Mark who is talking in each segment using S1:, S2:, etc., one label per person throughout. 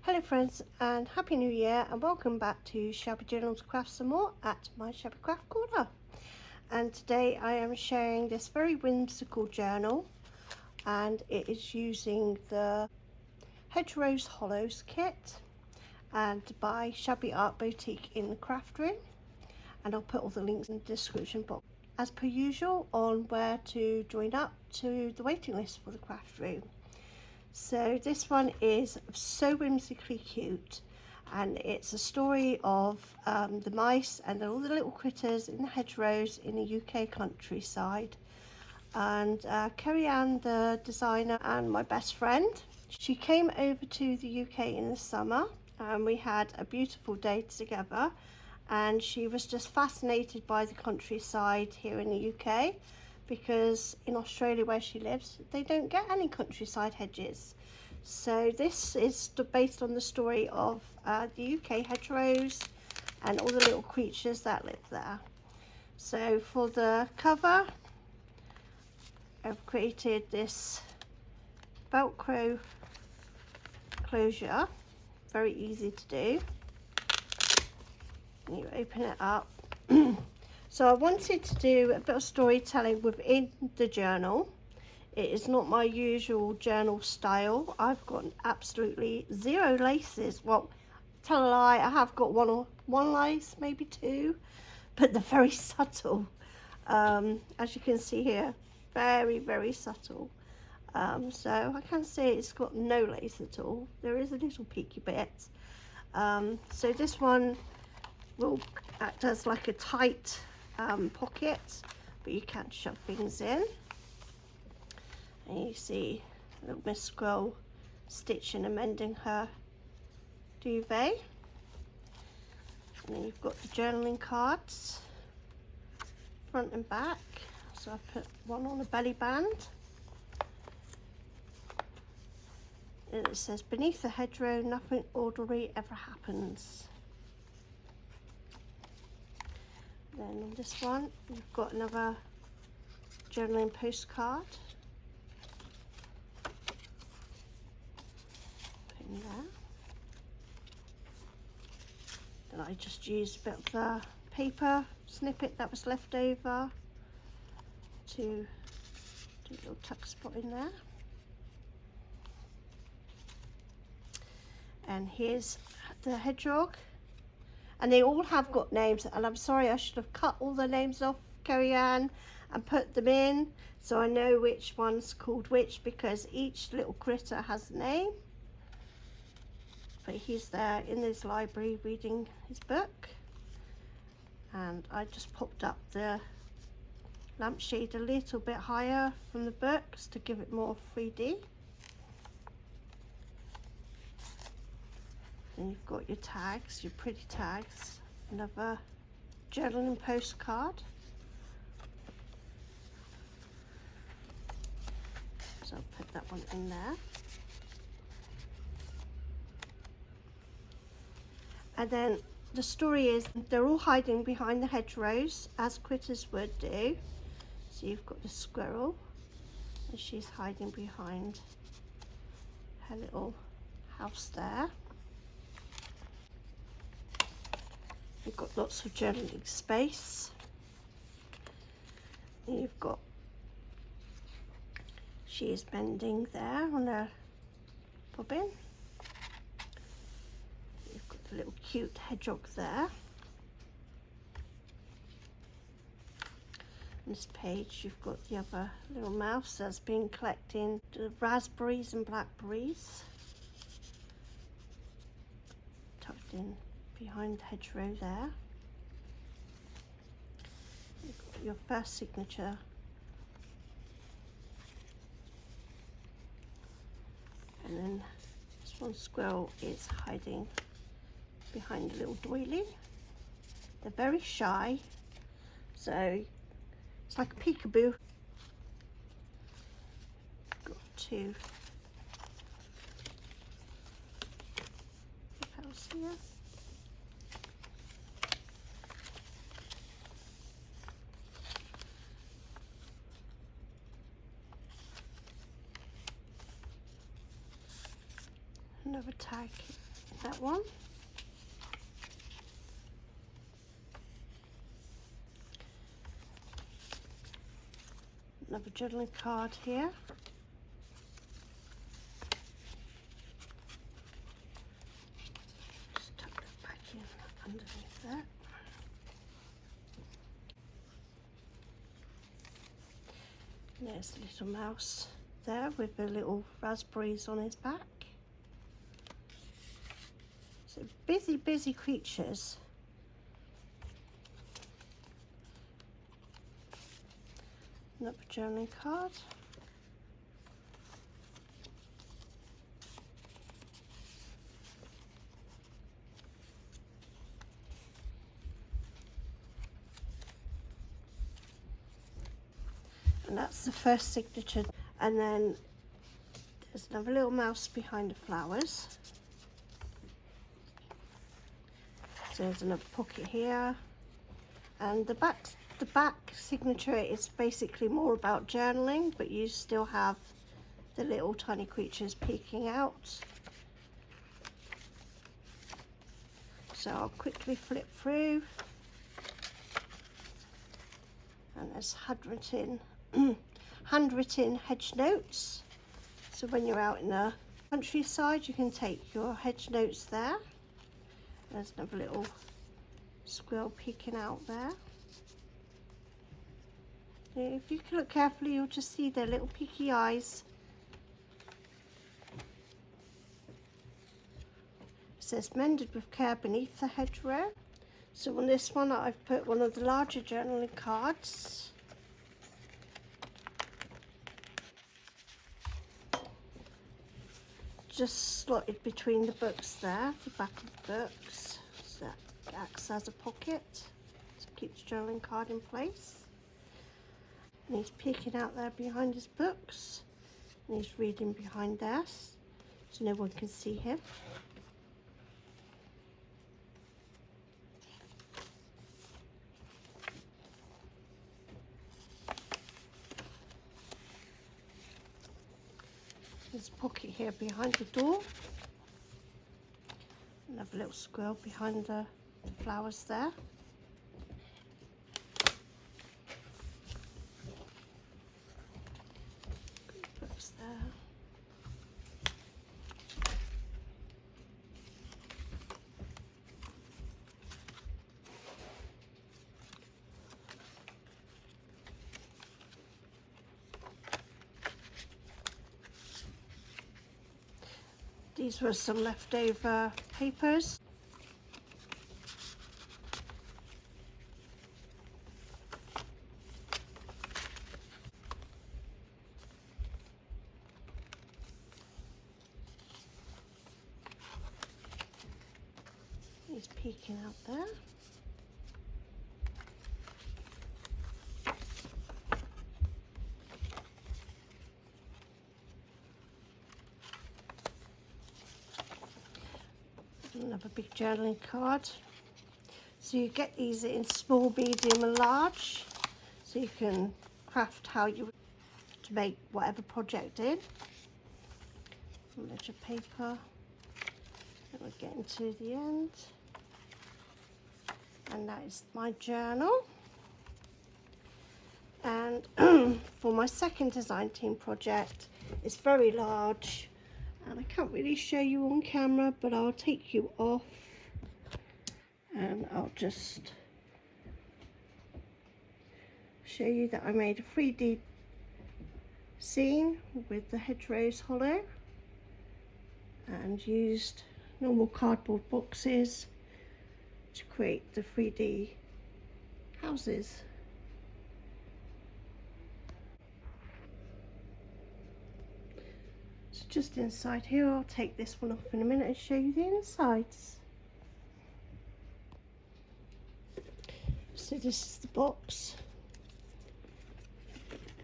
S1: Hello friends and Happy New Year and welcome back to Shabby Journals Craft Some More at my Shabby Craft Corner. And today I am sharing this very whimsical journal, and it is using the Hedgerow Hollows kit and by Shabby Art Boutique in the craft room, and I'll put all the links in the description box as per usual on where to join up to the waiting list for the craft room. So this one is so whimsically cute, and it's a story of the mice and all the little critters in the hedgerows in the UK countryside. And Kerry-Ann, the designer and my best friend, she came over to the UK in the summer and we had a beautiful day together, and she was just fascinated by the countryside here in the UK, because in Australia where she lives they don't get any countryside hedges. So this is based on the story of the UK hedgerows and all the little creatures that live there. So for the cover I've created this Velcro closure, very easy to do. You open it up. So I wanted to do a bit of storytelling within the journal. It is not my usual journal style. I've got absolutely zero laces. Well, tell a lie, I have got one lace, maybe two, but they're very subtle. As you can see here, very subtle. So I can say it's got no lace at all. There is a little peeky bit. So this one will act as like a tight pocket, but you can shove things in. And you see little Miss Squirrel stitching and mending her duvet. And then you've got the journaling cards, front and back. So I put one on the belly band. And it says, "Beneath the hedgerow, nothing ordinary ever happens." Then on this one, you've got another journaling postcard. Put in there. Then I just used a bit of the paper snippet that was left over to do a little tuck spot in there. And here's the hedgehog. And they all have got names, and I'm sorry, I should have cut all the names off, Kerry-Ann, and put them in so I know which one's called which, because each little critter has a name. But he's there in his library reading his book, and I just popped up the lampshade a little bit higher from the books to give it more 3D. And you've got your tags, your pretty tags, another journaling postcard. So I'll put that one in there. And then the story is they're all hiding behind the hedgerows, as critters would do. So you've got the squirrel, and she's hiding behind her little house there. You've got lots of journaling space. And you've got, she is bending there on her bobbin. You've got the little cute hedgehog there. On this page you've got the other little mouse that's been collecting the raspberries and blackberries, tucked in behind the hedgerow there. You've got your first signature. And then this one squirrel is hiding behind a little doily. They're very shy, so it's like a peekaboo. Got two papels here. another tag, that one. Another journaling card here. Just tuck that back in underneath that. There's a little mouse there with the little raspberries on his back. So busy creatures. Another journaling card. And that's the first signature. And then there's another little mouse behind the flowers. So there's another pocket here. And the back signature is basically more about journaling, but you still have the little tiny creatures peeking out. So I'll quickly flip through. And there's handwritten hedge notes. So when you're out in the countryside, you can take your hedge notes there. There's another little squirrel peeking out there. If you look carefully, you'll just see their little peaky eyes. It says mended with care beneath the hedgerow. So on this one, I've put one of the larger journaling cards. Just slotted between the books there, the back of the books. So that acts as a pocket to keep the journaling card in place. And he's peeking out there behind his books. And he's reading behind there, so no one can see him. There's a pocket here behind the door. Another little squirrel behind the flowers there. Books there. These were some leftover papers. He's peeking out there. Another big journaling card. So you get these in small, medium and large, so you can craft how you to make whatever project in. Ledger paper. And we're getting to the end, and that is my journal. And for my second design team project, it's very large. And I can't really show you on camera, but I'll take you off and I'll just show you that I made a 3D scene with the Hedgerow Hollow and used normal cardboard boxes to create the 3D houses. Just inside here, I'll take this one off in a minute and show you the insides. So this is the box,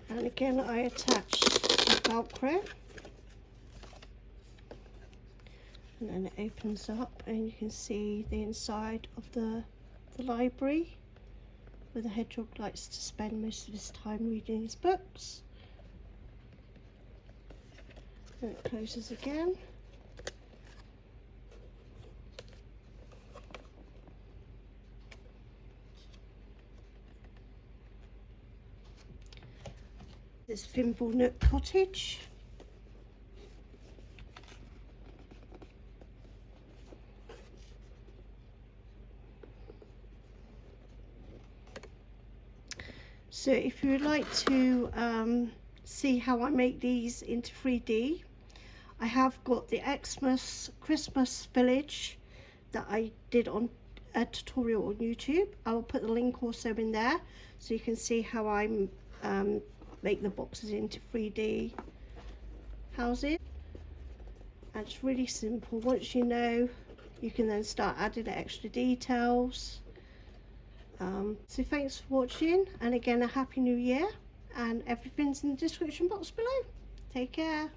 S1: and again I attached the Velcro, and then it opens up and you can see the inside of the library where the hedgehog likes to spend most of his time reading his books. And it closes again. this Thimble Nook cottage. So if you would like to see how I make these into 3D, I have got the Xmas Christmas village that I did on a tutorial on YouTube. I will put the link also in there so you can see how I make the boxes into 3D houses. And it's really simple. Once you know, you can then start adding extra details. So thanks for watching, and again a happy new year, and everything's in the description box below. Take care.